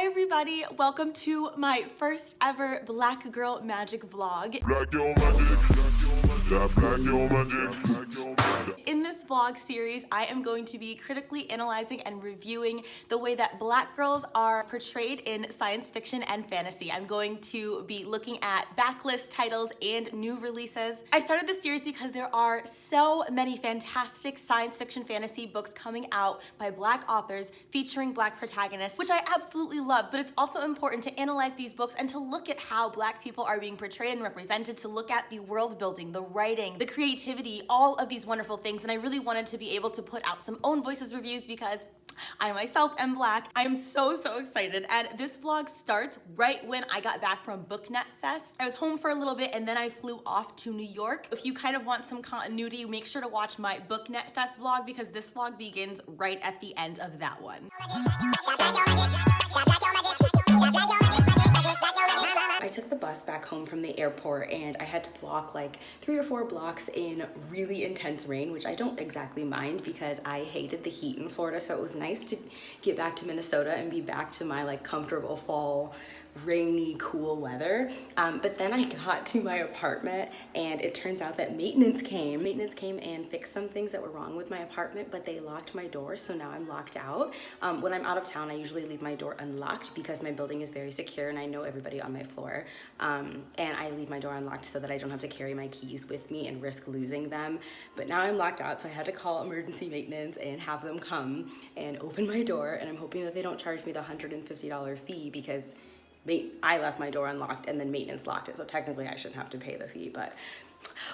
Hi everybody, welcome to my first ever Black Girl Magic vlog. Black Girl Magic, that Black Girl Magic. In this vlog series, I am going to be critically analyzing and reviewing the way that Black girls are portrayed in science fiction and fantasy. I'm going to be looking at backlist titles and new releases. I started this series because there are so many fantastic science fiction fantasy books coming out by Black authors featuring Black protagonists, which I absolutely love, but it's also important to analyze these books and to look at how Black people are being portrayed and represented, to look at the world building, the writing, the creativity, all of these wonderful things. And I really wanted to be able to put out some own voices reviews because I myself am Black. I am so excited, and this vlog starts right when I got back from BookNet Fest. I was home for a little bit and then I flew off to New York. If you kind of want some continuity, make sure to watch my BookNet Fest vlog because this vlog begins right at the end of that one. I took the bus back home from the airport and I had to walk like 3 or 4 blocks in really intense rain, which I don't exactly mind because I hated the heat in Florida, so it was nice to get back to Minnesota and be back to my like comfortable fall rainy cool weather. But then I got to my apartment and it turns out that maintenance came and fixed some things that were wrong with my apartment, but they locked my door, so now I'm locked out. When I'm out of town, I usually leave my door unlocked because my building is very secure and I know everybody on my floor, and I leave my door unlocked so that I don't have to carry my keys with me and risk losing them. But now I'm locked out, so I had to call emergency maintenance and have them come and open my door, and I'm hoping that they don't charge me the $150 fee because I left my door unlocked and then maintenance locked it, so technically I shouldn't have to pay the fee, but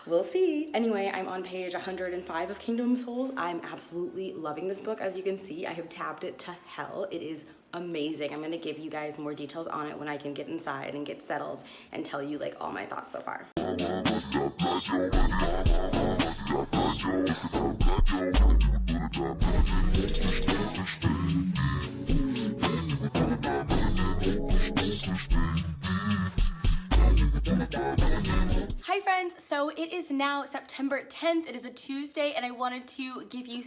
we'll see. Anyway, I'm on page 105 of Kingdom of Souls. I'm absolutely loving this book. As you can see, I have tabbed it to hell. It is amazing. I'm gonna give you guys more details on it when I can get inside and get settled and tell you like all my thoughts so far. Hi friends, so it is now September 10th. It is a Tuesday and I wanted to give you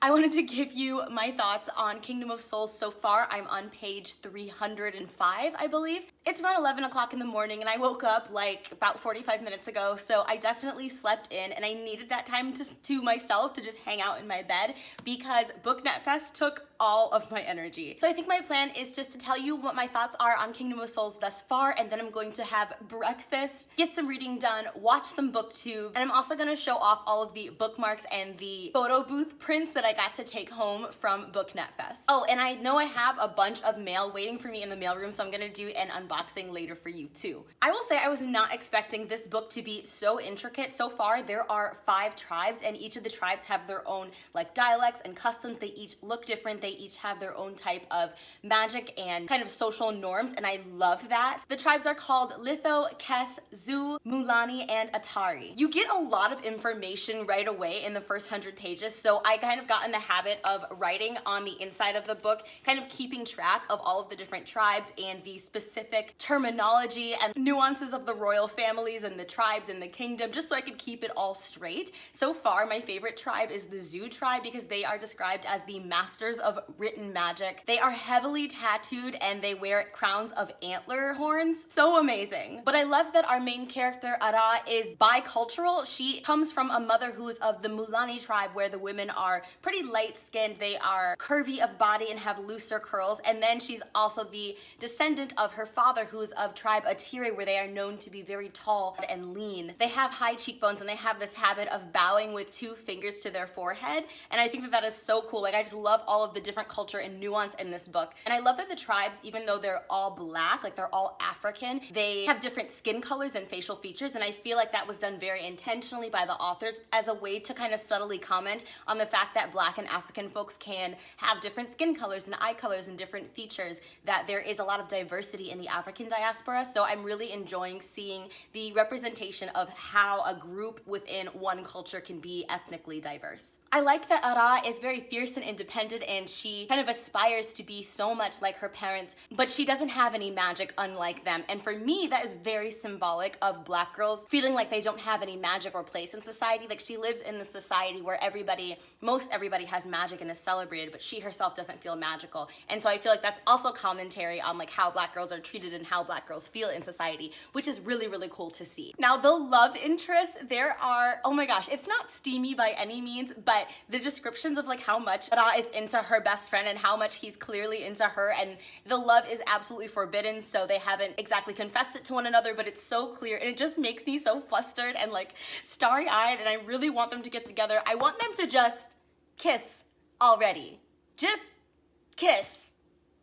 I wanted to give you my thoughts on Kingdom of Souls so far. I'm on page 305, I believe. It's around 11 o'clock in the morning and I woke up like about 45 minutes ago, so I definitely slept in and I needed that time to myself to just hang out in my bed because BookNet Fest took all of my energy. So I think my plan is just to tell you what my thoughts are on Kingdom of Souls thus far, and then I'm going to have breakfast, get some reading done, watch some BookTube, and I'm also gonna show off all of the bookmarks and the photo booth prints that I got to take home from BookNet Fest. Oh, and I know I have a bunch of mail waiting for me in the mailroom, so I'm gonna do an unboxing later for you too. I will say I was not expecting this book to be so intricate. So far, there are 5 tribes, and each of the tribes have their own like dialects and customs. They each look different. They each have their own type of magic and kind of social norms, and I love that. The tribes are called Litho, Kes, Zu, Mulani, and Atari. You get a lot of information right away in the first 100 pages, so I kind of got in the habit of writing on the inside of the book, kind of keeping track of all of the different tribes and the specific terminology and nuances of the royal families and the tribes in the kingdom, just so I could keep it all straight. So far, my favorite tribe is the Zu tribe because they are described as the masters of written magic. They are heavily tattooed and they wear crowns of antler horns. So amazing. But I love that our main character, Ara, is bicultural. She comes from a mother who's of the Mulani tribe, where the women are pretty light-skinned, they are curvy of body and have looser curls, and then she's also the descendant of her father, who's of tribe Atiri, where they are known to be very tall and lean. They have high cheekbones and they have this habit of bowing with 2 fingers to their forehead, and I think that that is so cool. Like, I just love all of the different culture and nuance in this book. And I love that the tribes, even though they're all Black, like they're all African, they have different skin colors and facial features, and I feel like that was done very intentionally by the authors as a way to kind of subtly comment on the fact that Black and African folks can have different skin colors and eye colors and different features, that there is a lot of diversity in the African diaspora. So I'm really enjoying seeing the representation of how a group within one culture can be ethnically diverse. I like that Ara is very fierce and independent, and she kind of aspires to be so much like her parents, but she doesn't have any magic unlike them. And for me, that is very symbolic of Black girls feeling like they don't have any magic or place in society. Like, she lives in the society where most everybody has magic and is celebrated, but she herself doesn't feel magical. And so I feel like that's also commentary on like how Black girls are treated and how Black girls feel in society, which is really, really cool to see. Now, the love interests, there are, oh my gosh, it's not steamy by any means, but the descriptions of like how much Ra is into her best friend and how much he's clearly into her, and the love is absolutely forbidden, so they haven't exactly confessed it to one another, but it's so clear, and it just makes me so flustered and like starry-eyed, and I really want them to get together. I want them to just kiss already. Just kiss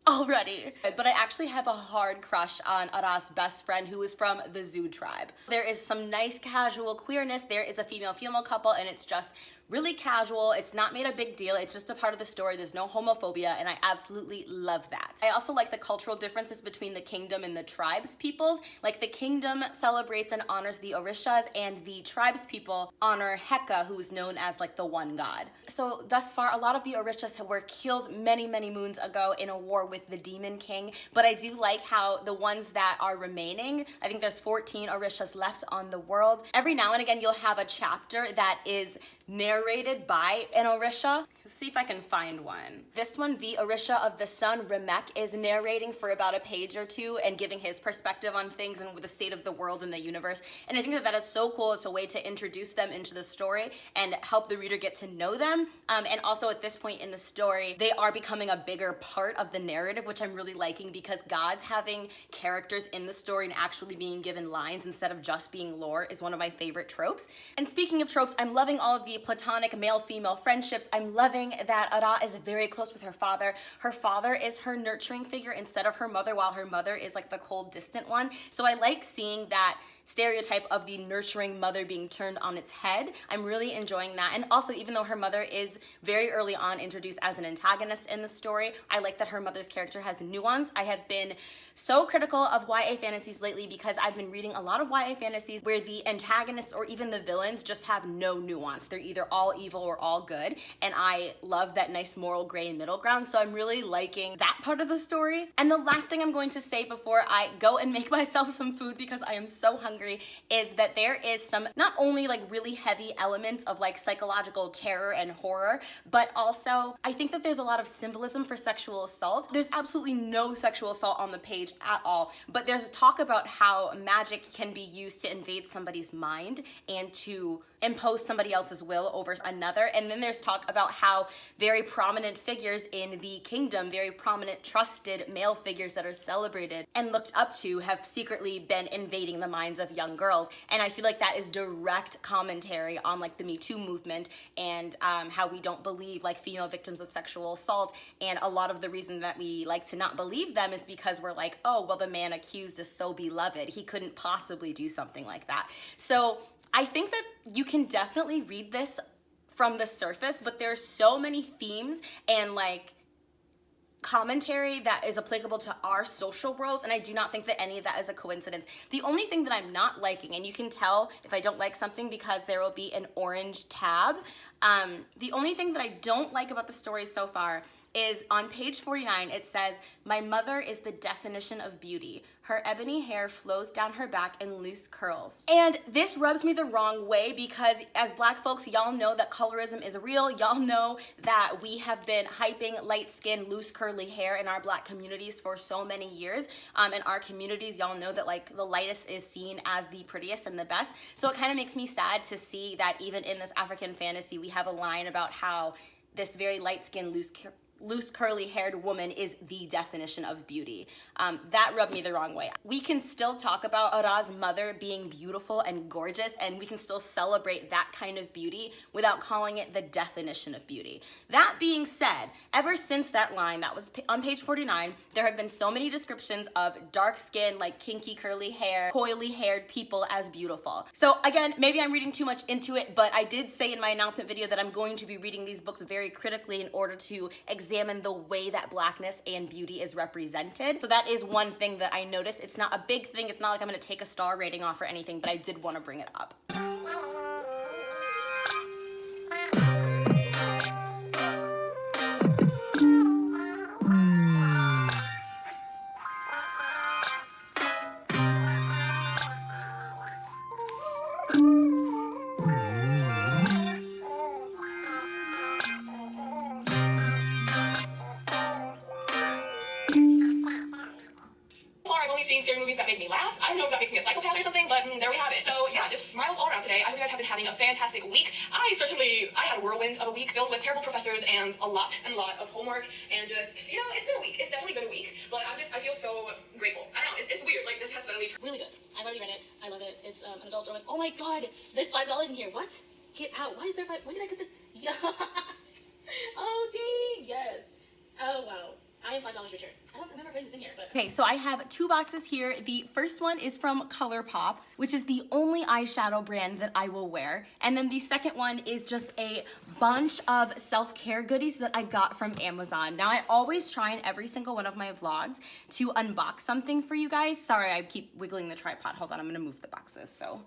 already. But I actually have a hard crush on Ra's best friend, who is from the Zoo tribe. There is some nice casual queerness. There is a female-female couple, and it's just really casual. It's not made a big deal. It's just a part of the story. There's no homophobia, and I absolutely love that. I also like the cultural differences between the kingdom and the tribes peoples. Like, the kingdom celebrates and honors the Orishas, and the tribes people honor Heka, who is known as like the one god. So thus far, a lot of the Orishas were killed many, many moons ago in a war with the Demon King, but I do like how the ones that are remaining, I think there's 14 Orishas left on the world. Every now and again, you'll have a chapter that is narrated by an Orisha. Let's see if I can find one. This one, the Orisha of the Sun, Remek, is narrating for about a page or two and giving his perspective on things and with the state of the world and the universe. And I think that that is so cool. It's a way to introduce them into the story and help the reader get to know them. And also at this point in the story, they are becoming a bigger part of the narrative, which I'm really liking, because gods having characters in the story and actually being given lines instead of just being lore is one of my favorite tropes. And speaking of tropes, I'm loving all of the platonic male-female friendships. I'm loving that Ara is very close with her father. Her father is her nurturing figure instead of her mother, while her mother is like the cold, distant one. So I like seeing that stereotype of the nurturing mother being turned on its head. I'm really enjoying that. And also, even though her mother is very early on introduced as an antagonist in the story, I like that her mother's character has nuance. I have been so critical of YA fantasies lately because I've been reading a lot of YA fantasies where the antagonists or even the villains just have no nuance. They're either all evil or all good, and I love that nice moral gray middle ground, so I'm really liking that part of the story. And the last thing I'm going to say before I go and make myself some food because I am so hungry is that there is some not only like really heavy elements of like psychological terror and horror, but also I think that there's a lot of symbolism for sexual assault. There's absolutely no sexual assault on the page at all, but there's talk about how magic can be used to invade somebody's mind and to impose somebody else's will over another. And then there's talk about how very prominent figures in the kingdom, very prominent trusted male figures that are celebrated and looked up to, have secretly been invading the minds of young girls. And I feel like that is direct commentary on like the Me Too movement and how we don't believe like female victims of sexual assault. And a lot of the reason that we like to not believe them is because we're like, oh, well, the man accused is so beloved. He couldn't possibly do something like that. So I think that you can definitely read this from the surface, but there's so many themes and like commentary that is applicable to our social worlds, and I do not think that any of that is a coincidence. The only thing that I'm not liking, and you can tell if I don't like something because there will be an orange tab, the only thing that I don't like about the story so far is on page 49, it says, "My mother is the definition of beauty. Her ebony hair flows down her back in loose curls." And this rubs me the wrong way because as Black folks, y'all know that colorism is real. Y'all know that we have been hyping light skin, loose curly hair in our Black communities for so many years. In our communities, y'all know that like the lightest is seen as the prettiest and the best. So it kind of makes me sad to see that even in this African fantasy, we have a line about how this very light skin, loose curly haired woman is the definition of beauty. That rubbed me the wrong way. We can still talk about Ara's mother being beautiful and gorgeous, and we can still celebrate that kind of beauty without calling it the definition of beauty. That being said, ever since that line that was on page 49, there have been so many descriptions of dark skin, like kinky curly hair, coily haired people as beautiful. So again, maybe I'm reading too much into it, but I did say in my announcement video that I'm going to be reading these books very critically in order to examine the way that Blackness and beauty is represented. So that is one thing that I noticed. It's not a big thing. It's not like I'm going to take a star rating off or anything, but I did want to bring it up. only seen scary movies that make me laugh. I don't know if that makes me a psychopath or something, but there we have it. So yeah, just smiles all around today. I hope you guys have been having a fantastic week. I had a whirlwind of a week filled with terrible professors and a lot of homework, and just, you know, it's been a week. It's definitely been a week, but I feel so grateful. I don't know, it's weird. Like, this has suddenly turned really good. I've already read it. I love it. It's an adult romance. Oh my god, there's $5 in here. What? Get out. Why is there $5? Where did I put this? Yeah. Oh, dang. Yes. Oh, wow. I am $5 richer. I don't remember putting this in here, but... Okay, so I have 2 boxes here. The first one is from ColourPop, which is the only eyeshadow brand that I will wear. And then the second one is just a bunch of self-care goodies that I got from Amazon. Now, I always try in every single one of my vlogs to unbox something for you guys. Sorry, I keep wiggling the tripod. Hold on, I'm gonna move the boxes so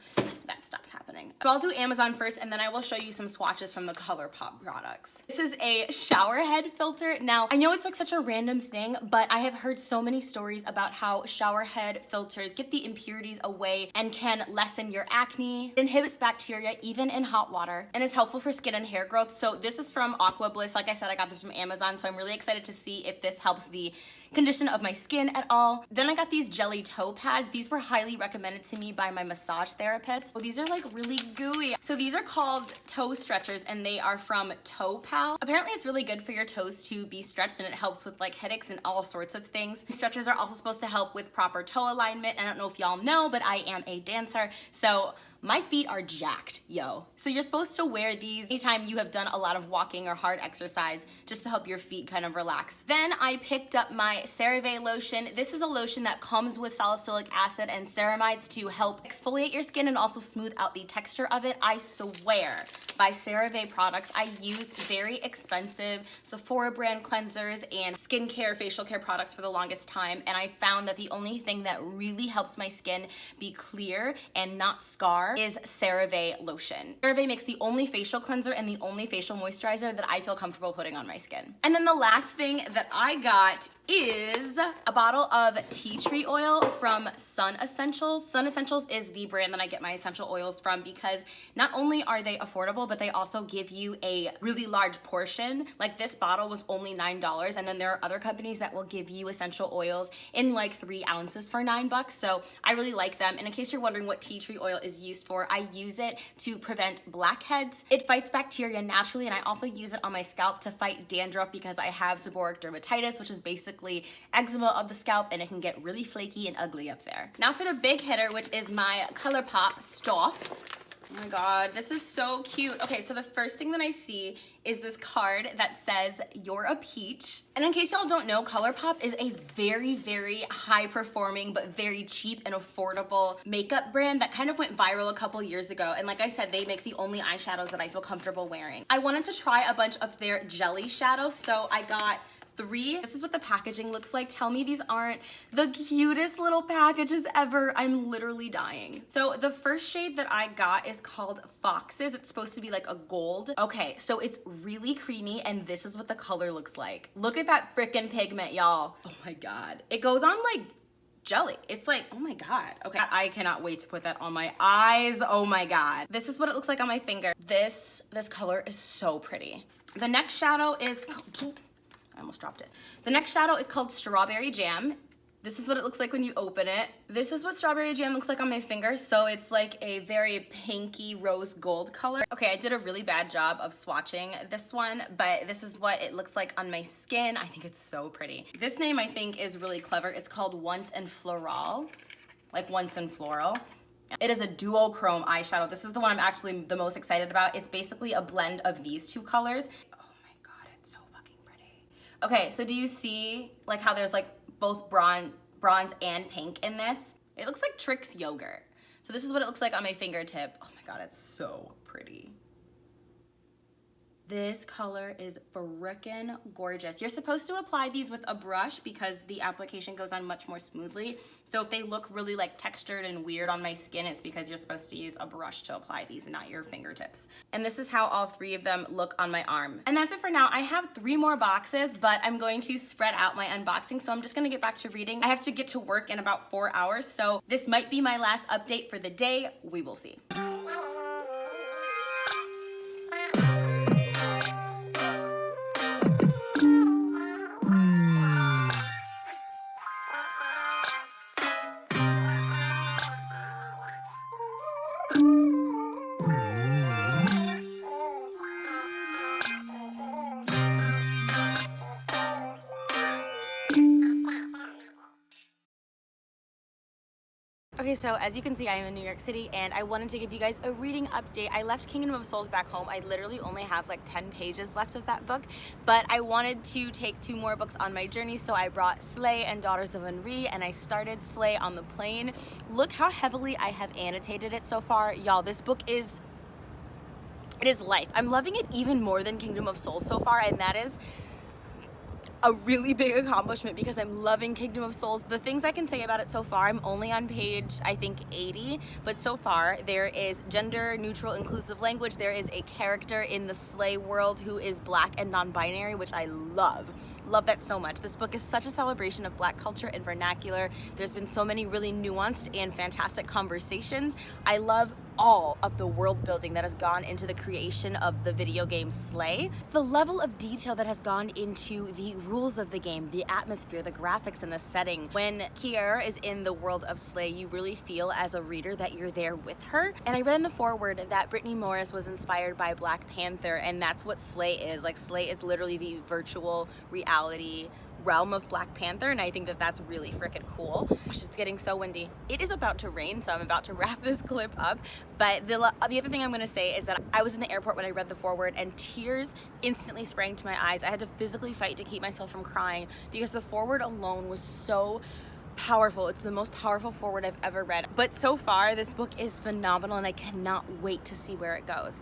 that stops happening. So I'll do Amazon first, and then I will show you some swatches from the ColourPop products. This is a shower head filter. Now, I know it's like such a random thing, but I have heard so many stories about how shower head filters get the impurities away and can lessen your acne. It inhibits bacteria even in hot water and is helpful for skin and hair growth. So this is from Aqua Bliss. Like I said, I got this from Amazon, so I'm really excited to see if this helps the condition of my skin at all. Then I got these jelly toe pads. These were highly recommended to me by my massage therapist. So these are like really gooey. So these are called toe stretchers, and they are from Toe Pal. Apparently it's really good for your toes to be stretched, and it helps with like headaches and all sorts of things. Stretchers are also supposed to help with proper toe alignment. I don't know if y'all know, but I am a dancer, so my feet are jacked, yo. So you're supposed to wear these anytime you have done a lot of walking or hard exercise, just to help your feet kind of relax. Then I picked up my Cerave Lotion. This is a lotion that comes with salicylic acid and ceramides to help exfoliate your skin and also smooth out the texture of it. I swear, by Cerave products, I used very expensive Sephora brand cleansers and skincare, facial care products for the longest time, and I found that the only thing that really helps my skin be clear and not scar is Cerave Lotion. Cerave makes the only facial cleanser and the only facial moisturizer that I feel comfortable putting on my skin. And then the last thing that I got is a bottle of tea tree oil from Sun Essentials. Sun Essentials is the brand that I get my essential oils from because not only are they affordable, but they also give you a really large portion. Like this bottle was only $9, and then there are other companies that will give you essential oils in like 3 ounces for $9. So I really like them. And in case you're wondering what tea tree oil is used for, I use it to prevent blackheads. It fights bacteria naturally, and I also use it on my scalp to fight dandruff because I have seborrheic dermatitis, which is basically eczema of the scalp, and it can get really flaky and ugly up there. Now for the big hitter, which is my ColourPop stuff. Oh my god, this is so cute. Okay, so the first thing that I see is this card that says, "You're a peach." And in case y'all don't know, ColourPop is a very, very high performing but very cheap and affordable makeup brand that kind of went viral a couple years ago. And like I said, they make the only eyeshadows that I feel comfortable wearing. I wanted to try a bunch of their jelly shadows, so I got 3. This is what the packaging looks like. Tell me these aren't the cutest little packages ever. I'm literally dying. So the first shade that I got is called Foxes. It's supposed to be like a gold. Okay, so it's really creamy, and this is what the color looks like. Look at that freaking pigment, y'all. Oh my god. It goes on like jelly. It's like, oh my god. Okay, I cannot wait to put that on my eyes. Oh my god. This is what it looks like on my finger. This color is so pretty. The next shadow is... I almost dropped it. The next shadow is called Strawberry Jam. This is what it looks like when you open it. This is what Strawberry Jam looks like on my finger. So it's like a very pinky rose gold color. Okay, I did a really bad job of swatching this one, but this is what it looks like on my skin. I think it's so pretty. This name I think is really clever. It's called Once and Floral, like Once and Floral. It is a duochrome eyeshadow. This is the one I'm actually the most excited about. It's basically a blend of these 2 colors. Okay, so do you see like how there's like both bronze and pink in this? It looks like Trix yogurt. So this is what it looks like on my fingertip. Oh my god, it's so pretty. This color is frickin' gorgeous. You're supposed to apply these with a brush because the application goes on much more smoothly. So if they look really like textured and weird on my skin, it's because you're supposed to use a brush to apply these and not your fingertips. And this is how all 3 of them look on my arm. And that's it for now. I have 3 more boxes, but I'm going to spread out my unboxing. So I'm just gonna get back to reading. I have to get to work in about 4 hours. So this might be my last update for the day. We will see. Okay, so as you can see, I am in New York City and I wanted to give you guys a reading update. I left Kingdom of Souls back home. I literally only have like 10 pages left of that book, but I wanted to take 2 more books on my journey, so I brought Slay and Daughters of Nri, and I started Slay on the plane. Look how heavily I have annotated it so far. Y'all, this book is life. I'm loving it even more than Kingdom of Souls so far, and that is a really big accomplishment because I'm loving Kingdom of Souls. The things I can say about it so far, I'm only on page, I think, 80, but so far there is gender neutral inclusive language. There is a character in the Slay world who is Black and non-binary, which I love. Love that so much. This book is such a celebration of Black culture and vernacular. There's been so many really nuanced and fantastic conversations. I love all of the world building that has gone into the creation of the video game Slay. The level of detail that has gone into the rules of the game, the atmosphere, the graphics, and the setting. When Kier is in the world of Slay, you really feel as a reader that you're there with her. And I read in the foreword that Brittany Morris was inspired by Black Panther, and that's what Slay is. Like, Slay is literally the virtual reality realm of Black Panther, and I think that that's really freaking cool. Gosh, it's getting so windy. It is about to rain, so I'm about to wrap this clip up, but the other thing I'm going to say is that I was in the airport when I read the foreword and tears instantly sprang to my eyes. I had to physically fight to keep myself from crying because the foreword alone was so powerful. It's the most powerful foreword I've ever read. But so far, this book is phenomenal and I cannot wait to see where it goes.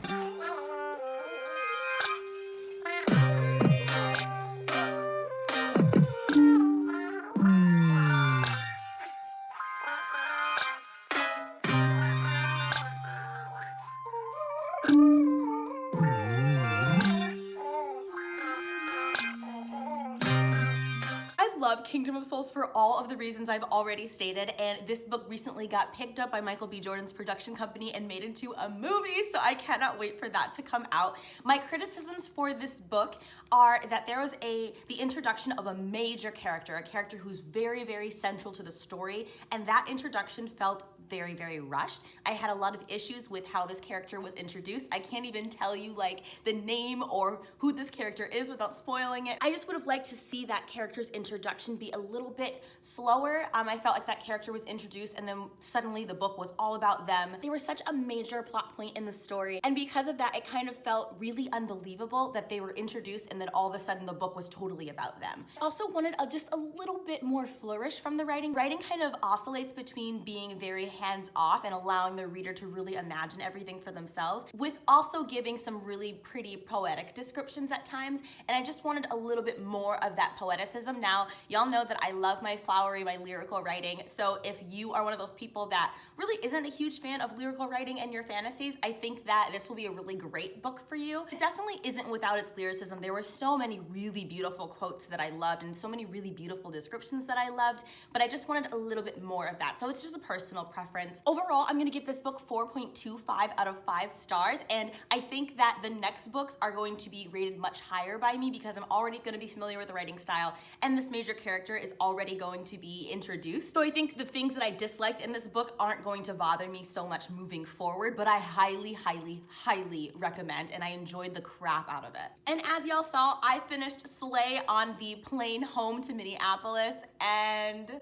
Love Kingdom of Souls for all of the reasons I've already stated, and this book recently got picked up by Michael B. Jordan's production company and made into a movie, so I cannot wait for that to come out. My criticisms for this book are that there was the introduction of a major character, a character who's very, very central to the story, and that introduction felt very, very rushed. I had a lot of issues with how this character was introduced. I can't even tell you like the name or who this character is without spoiling it. I just would have liked to see that character's introduction be a little bit slower. I felt like that character was introduced and then suddenly the book was all about them. They were such a major plot point in the story, and because of that, it kind of felt really unbelievable that they were introduced and then all of a sudden the book was totally about them. I also wanted just a little bit more flourish from the writing. Writing kind of oscillates between being very hands-off and allowing the reader to really imagine everything for themselves, with also giving some really pretty poetic descriptions at times, and I just wanted a little bit more of that poeticism. Now, y'all know that I love my flowery, my lyrical writing, so if you are one of those people that really isn't a huge fan of lyrical writing and your fantasies, I think that this will be a really great book for you. It definitely isn't without its lyricism. There were so many really beautiful quotes that I loved and so many really beautiful descriptions that I loved, but I just wanted a little bit more of that, so it's just a personal preference. Overall, I'm gonna give this book 4.25 out of 5 stars, and I think that the next books are going to be rated much higher by me because I'm already gonna be familiar with the writing style, and this major character is already going to be introduced. So I think the things that I disliked in this book aren't going to bother me so much moving forward, but I highly, highly, highly recommend, and I enjoyed the crap out of it. And as y'all saw, I finished Slay on the plane home to Minneapolis, and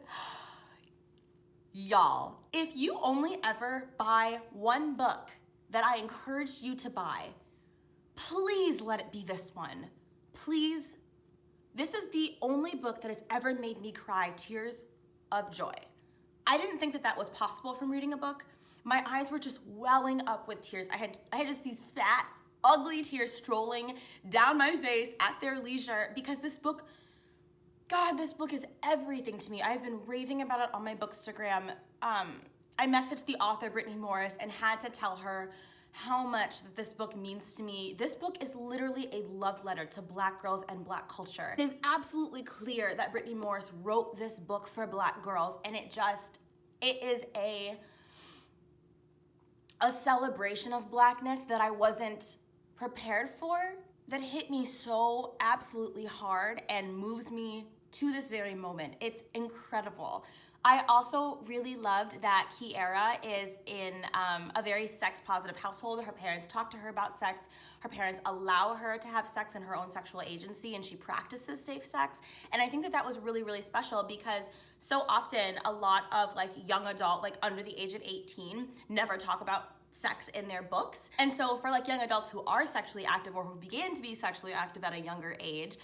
y'all, if you only ever buy one book that I encouraged you to buy, please let it be this one. Please. This is the only book that has ever made me cry tears of joy. I didn't think that that was possible from reading a book. My eyes were just welling up with tears. I had just these fat, ugly tears strolling down my face at their leisure because this book, God, this book is everything to me. I've been raving about it on my Bookstagram. I messaged the author, Brittany Morris, and had to tell her how much that this book means to me. This book is literally a love letter to Black girls and Black culture. It is absolutely clear that Brittany Morris wrote this book for Black girls, and it is a celebration of Blackness that I wasn't prepared for, that hit me so absolutely hard and moves me to this very moment. It's incredible. I also really loved that Kiara is in a very sex-positive household. Her parents talk to her about sex. Her parents allow her to have sex in her own sexual agency, and she practices safe sex. And I think that that was really, really special because so often a lot of like young adult, like under the age of 18, never talk about sex in their books. And so for like young adults who are sexually active or who began to be sexually active at a younger age,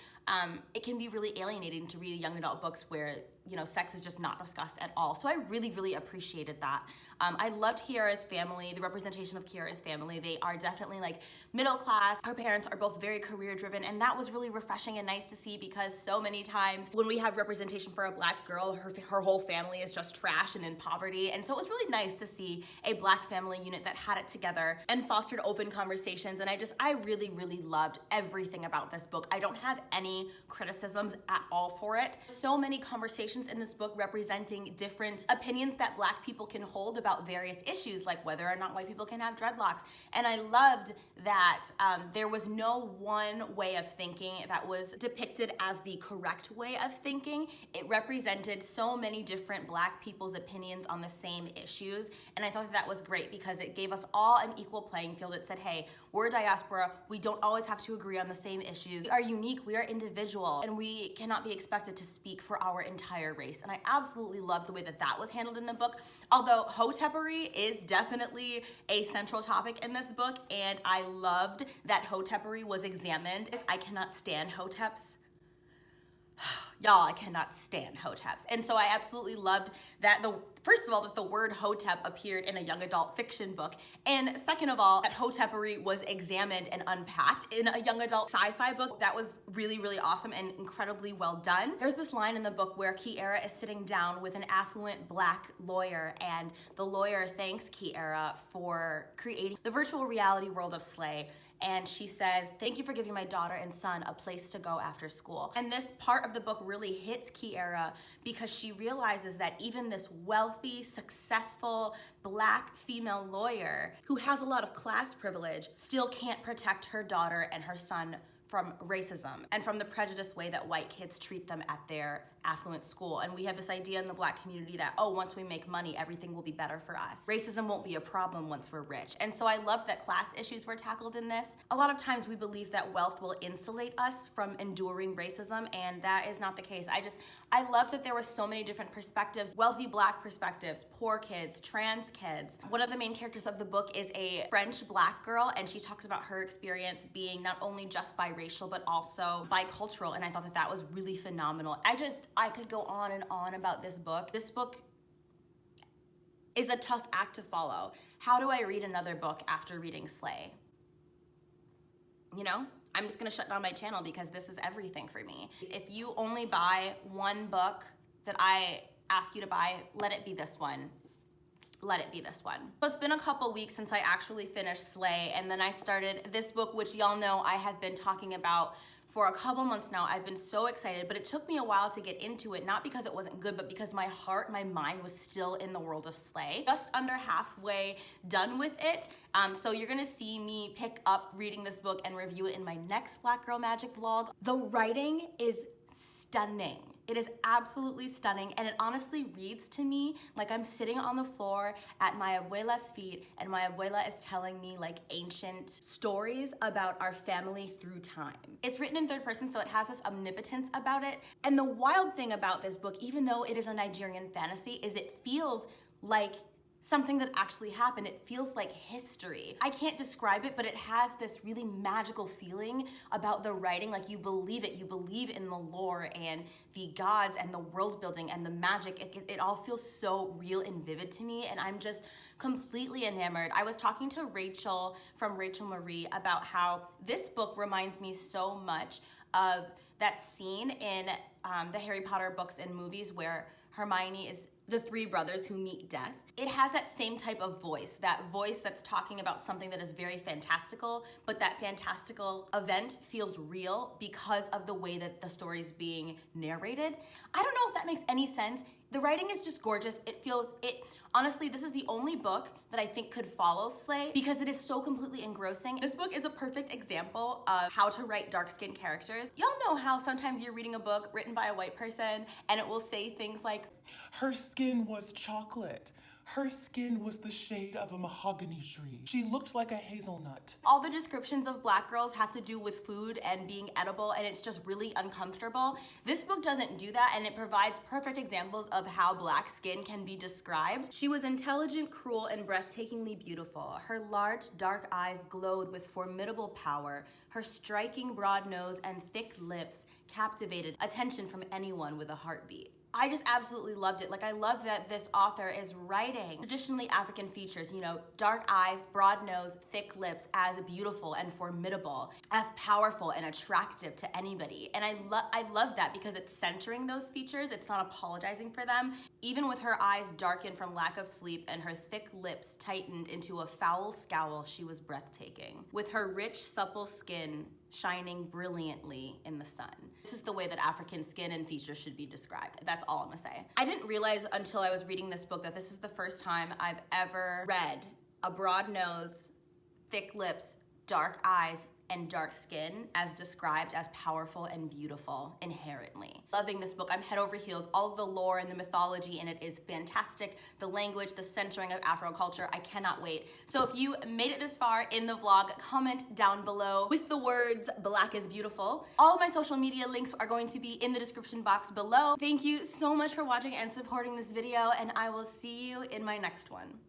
it can be really alienating to read young adult books where, you know, sex is just not discussed at all. So I really, really appreciated that. I loved Kiara's family, the representation of Kiara's family. They are definitely like middle class. Her parents are both very career driven, and that was really refreshing and nice to see because so many times when we have representation for a black girl, her whole family is just trash and in poverty. And so it was really nice to see a black family unit that had it together and fostered open conversations. And I really, really loved everything about this book. I don't have any criticisms at all for it. So many conversations in this book representing different opinions that black people can hold about various issues, like whether or not white people can have dreadlocks. And I loved that there was no one way of thinking that was depicted as the correct way of thinking. It represented so many different black people's opinions on the same issues. And I thought that was great because it gave us all an equal playing field. It said, hey, we're a diaspora. We don't always have to agree on the same issues. We are unique, we are individual, and we cannot be expected to speak for our entire race. And I absolutely loved the way that that was handled in the book. Although hotepery is definitely a central topic in this book, and I loved that hotepery was examined. I cannot stand hoteps. Y'all, I cannot stand hoteps. And so I absolutely loved that first of all, that the word hotep appeared in a young adult fiction book. And second of all, that hotepery was examined and unpacked in a young adult sci-fi book. That was really, really awesome and incredibly well done. There's this line in the book where Kiara is sitting down with an affluent black lawyer, and the lawyer thanks Kiara for creating the virtual reality world of Slay. And she says, thank you for giving my daughter and son a place to go after school. And this part of the book really hits Kiara because she realizes that even this wealthy, successful, black female lawyer who has a lot of class privilege still can't protect her daughter and her son from racism and from the prejudiced way that white kids treat them at their affluent school. And we have this idea in the black community that, oh, once we make money, everything will be better for us. Racism won't be a problem once we're rich. And so I love that class issues were tackled in this. A lot of times we believe that wealth will insulate us from enduring racism, and that is not the case. I love that there were so many different perspectives, wealthy black perspectives, poor kids, trans kids. One of the main characters of the book is a French black girl, and she talks about her experience being not only just biracial, but also bicultural, and I thought that that was really phenomenal. I could go on and on about this book. This book is a tough act to follow. How do I read another book after reading Slay? You know, I'm just gonna shut down my channel because this is everything for me. If you only buy one book that I ask you to buy, let it be this one. Let it be this one. So it's been a couple weeks since I actually finished Slay, and then I started this book, which y'all know I have been talking about for a couple months now. I've been so excited, but it took me a while to get into it, not because it wasn't good, but because my heart, my mind was still in the world of Slay. Just under halfway done with it. So you're gonna see me pick up reading this book and review it in my next Black Girl Magic vlog. The writing is stunning. It is absolutely stunning, and it honestly reads to me like I'm sitting on the floor at my abuela's feet, and my abuela is telling me like ancient stories about our family through time. It's written in third person, so it has this omnipotence about it. And the wild thing about this book, even though it is a Nigerian fantasy, is it feels like something that actually happened. It feels like history. I can't describe it, but it has this really magical feeling about the writing. Like you believe it. You believe in the lore and the gods and the world building and the magic. It all feels so real and vivid to me, and I'm just completely enamored. I was talking to Rachel from Rachel Marie about how this book reminds me so much of that scene in the Harry Potter books and movies where Hermione is the three brothers who meet death. It has that same type of voice that's talking about something that is very fantastical, but that fantastical event feels real because of the way that the story is being narrated. I don't know if that makes any sense. The writing is just gorgeous. Honestly, this is the only book that I think could follow Slay because it is so completely engrossing. This book is a perfect example of how to write dark-skinned characters. Y'all know how sometimes you're reading a book written by a white person and it will say things like, her skin was chocolate. Her skin was the shade of a mahogany tree. She looked like a hazelnut. all the descriptions of black girls have to do with food and being edible, and it's just really uncomfortable. This book doesn't do that, and it provides perfect examples of how black skin can be described. She was intelligent, cruel, and breathtakingly beautiful. Her large, dark eyes glowed with formidable power. Her striking broad nose and thick lips captivated attention from anyone with a heartbeat. I just absolutely loved it. Like, I love that this author is writing traditionally African features, you know, dark eyes, broad nose, thick lips as beautiful and formidable, as powerful and attractive to anybody. And I love that because it's centering those features. It's not apologizing for them. Even with her eyes darkened from lack of sleep and her thick lips tightened into a foul scowl, she was breathtaking. With her rich, supple skin shining brilliantly in the sun. This is the way that African skin and features should be described. That's all I'm gonna say. I didn't realize until I was reading this book that this is the first time I've ever read a broad nose, thick lips, dark eyes, and dark skin as described as powerful and beautiful inherently. Loving this book. I'm head over heels. All of the lore and the mythology in it is fantastic. The language, the centering of Afro culture, I cannot wait. So if you made it this far in the vlog, comment down below with the words "Black is beautiful." All of my social media links are going to be in the description box below. Thank you so much for watching and supporting this video, and I will see you in my next one.